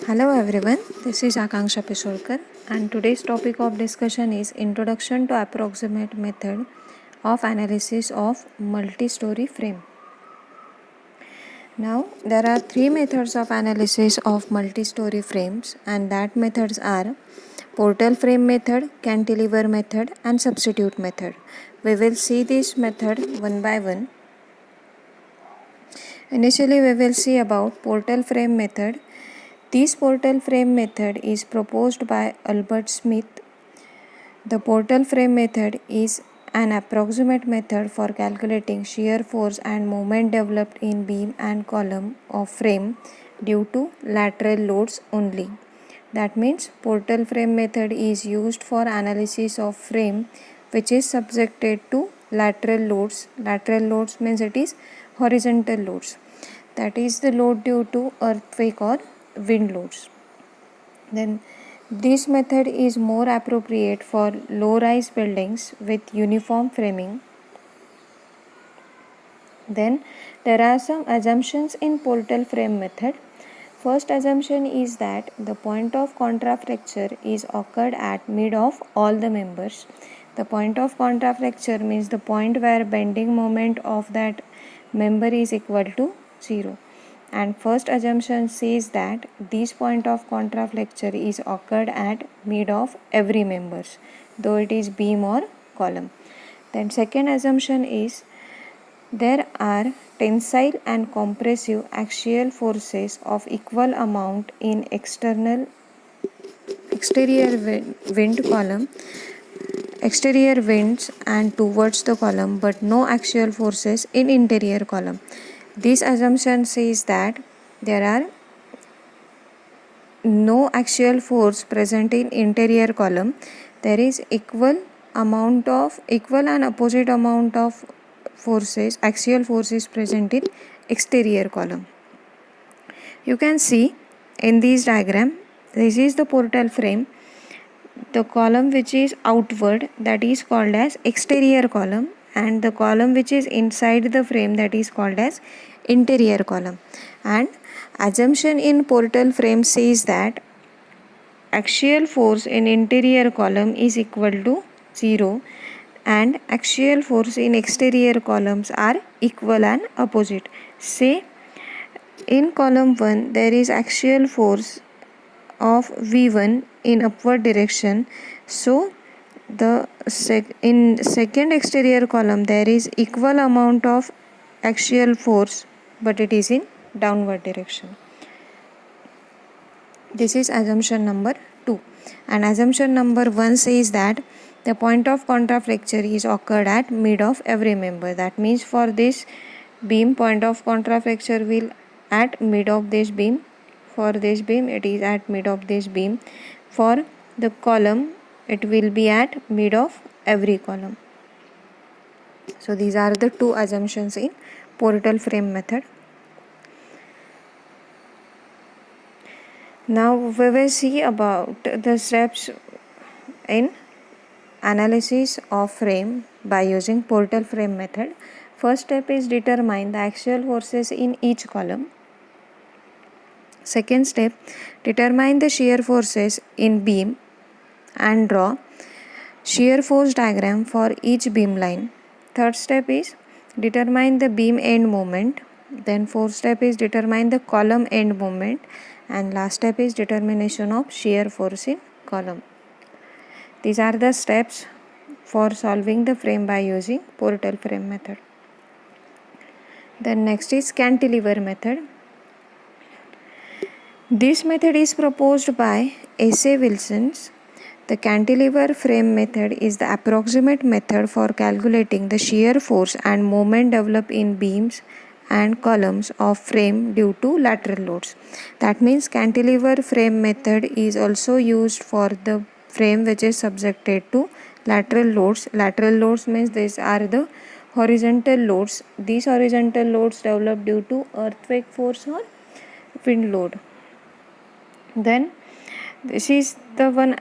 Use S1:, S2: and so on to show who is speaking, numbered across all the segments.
S1: Hello everyone, this is Akanksha Pishorkar and today's topic of discussion is Introduction to Approximate Method of Analysis of Multi-Story Frame. Now, there are three methods of analysis of multi-story frames, and that methods are portal frame method, cantilever method and substitute method. We will see this method one by one. Initially, we will see about portal frame method. This portal frame method is proposed by Albert Smith. The portal frame method is an approximate method for calculating shear force and moment developed in beam and column of frame due to lateral loads only. That means portal frame method is used for analysis of frame which is subjected to lateral loads. Lateral loads means it is horizontal loads. That is the load due to earthquake or wind loads. Then this method is more appropriate for low-rise buildings with uniform framing. Then there are some assumptions in portal frame method. First assumption is that the point of contrafracture is occurred at mid of all the members. The point of contrafracture means the point where bending moment of that member is equal to 0. And first assumption says that this point of contrafracture is occurred at mid of every members, though it is beam or column. Then second assumption is there are tensile and compressive axial forces of equal amount in exterior winds and towards the column, but no axial forces in interior column. This assumption says that there are no axial force present in interior column. There is equal and opposite amount of forces, axial forces present in exterior column. You can see in this diagram, this is the portal frame. The column which is outward, that is called as exterior column, and the column which is inside the frame, that is called as interior column. And assumption in portal frame says that axial force in interior column is equal to 0 and axial force in exterior columns are equal and opposite. Say in column 1 there is axial force of V1 in upward direction, so in second exterior column there is equal amount of axial force, but it is in downward direction. This is assumption number 2. And assumption number 1 says that the point of contrafracture is occurred at mid of every member. That means for this beam, point of contrafracture will at mid of this beam. For this beam, it is at mid of this beam. For the column, it will be at mid of every column. So these are the two assumptions in portal frame method. Now we will see about the steps in analysis of frame by using portal frame method. First step is determine the axial forces in each column. Second step, determine the shear forces in beam and draw shear force diagram for each beam line. Third step is determine the beam end moment. Then fourth step is determine the column end moment, and last step is determination of shear force in column. These are the steps for solving the frame by using portal frame method. Then next is cantilever method. This method is proposed by A.C. Wilson. The cantilever frame method is the approximate method for calculating the shear force and moment developed in beams and columns of frame due to lateral loads. That means cantilever frame method is also used for the frame which is subjected to lateral loads. Lateral loads means these are the horizontal loads. These horizontal loads develop due to earthquake force or wind load. Then this is the one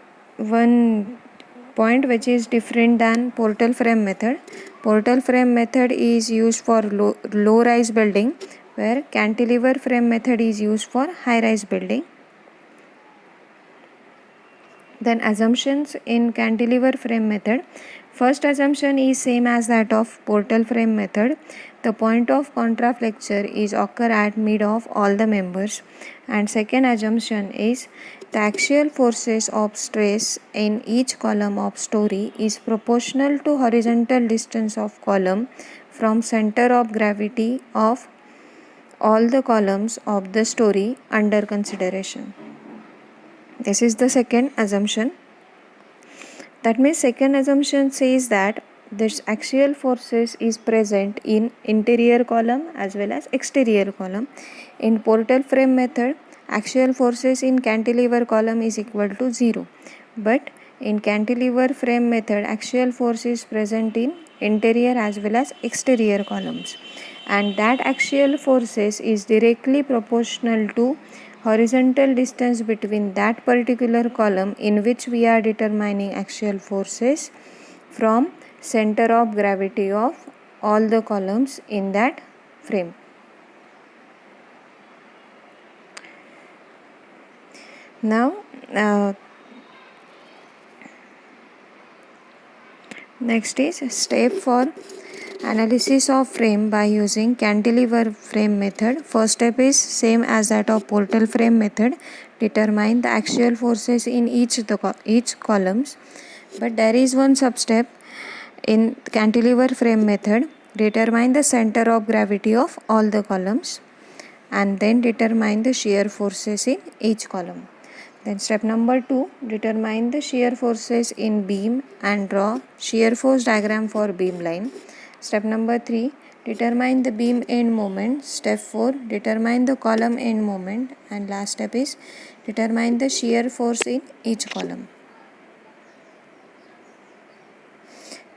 S1: point which is different than portal frame method. Portal frame method is used for low rise building, where cantilever frame method is used for high rise building. Then assumptions in cantilever frame method. First assumption is same as that of portal frame method. The point of contraflexure is occur at mid of all the members. And second assumption is the axial forces of stress in each column of story is proportional to horizontal distance of column from center of gravity of all the columns of the story under consideration. This is the second assumption. That means second assumption says that this axial forces is present in interior column as well as exterior column. In portal frame method, axial forces in cantilever column is equal to 0. But in cantilever frame method, axial force is present in interior as well as exterior columns. And that axial forces is directly proportional to horizontal distance between that particular column in which we are determining axial forces from center of gravity of all the columns in that frame. Now next is step for analysis of frame by using cantilever frame method. First step is same as that of portal frame method. Determine the axial forces in each columns. But there is one sub-step in cantilever frame method. Determine the center of gravity of all the columns and then determine the shear forces in each column. Then step number 2, determine the shear forces in beam and draw shear force diagram for beam line. Step number 3, determine the beam end moment. Step 4, determine the column end moment. And last step is determine the shear force in each column.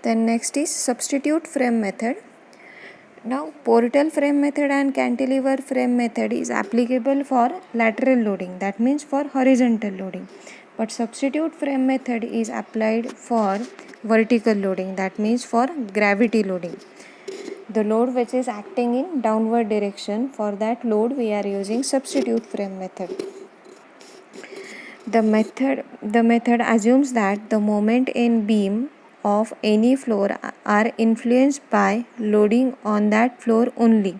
S1: Then next is substitute frame method. Now portal frame method and cantilever frame method is applicable for lateral loading, that means for horizontal loading. But substitute frame method is applied for vertical loading, that means for gravity loading. The load which is acting in downward direction, for that load we are using substitute frame method. The method assumes that the moment in beam of any floor are influenced by loading on that floor only.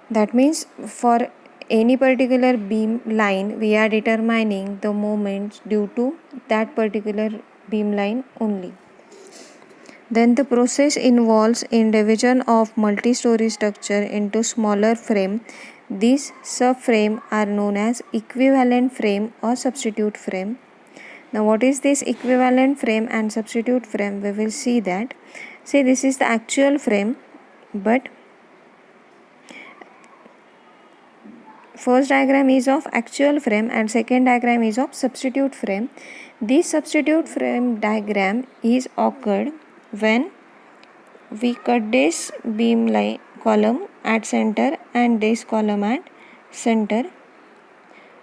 S1: That means for any particular beam line we are determining the moment due to that particular beam line only. Then the process involves in division of multi-story structure into smaller frame. These subframe are known as equivalent frame or substitute frame. Now what is this equivalent frame and substitute frame? We will see that. Say this is the actual frame, but first diagram is of actual frame and second diagram is of substitute frame. This substitute frame diagram is occurred when we cut this beam line column at center and this column at center.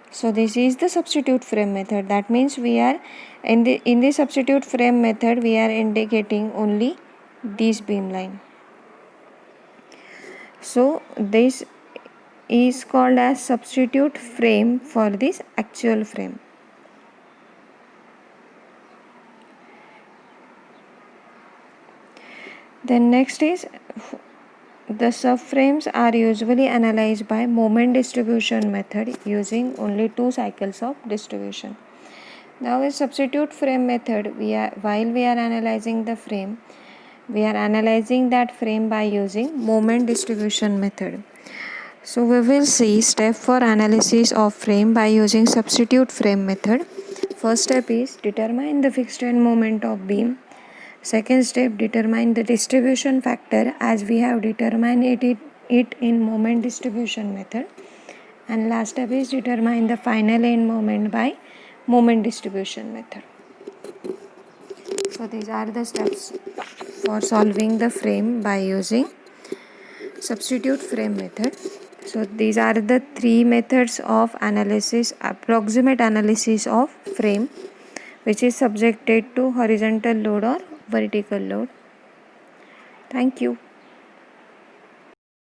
S1: So this is the substitute frame method. That means we are in the substitute frame method we are indicating only this beam line. So this is called as substitute frame for this actual frame. Then next is the subframes are usually analyzed by moment distribution method using only 2 cycles of distribution. Now in substitute frame method while we are analyzing the frame, we are analyzing that frame by using moment distribution method. So we will see step for analysis of frame by using substitute frame method. First step is determine the fixed end moment of beam. Second step, determine the distribution factor as we have determined it in moment distribution method. And last step is determine the final end moment by moment distribution method. So these are the steps for solving the frame by using substitute frame method. So these are the 3 methods of analysis, approximate analysis of frame, which is subjected to horizontal load or vertical load. Thank you.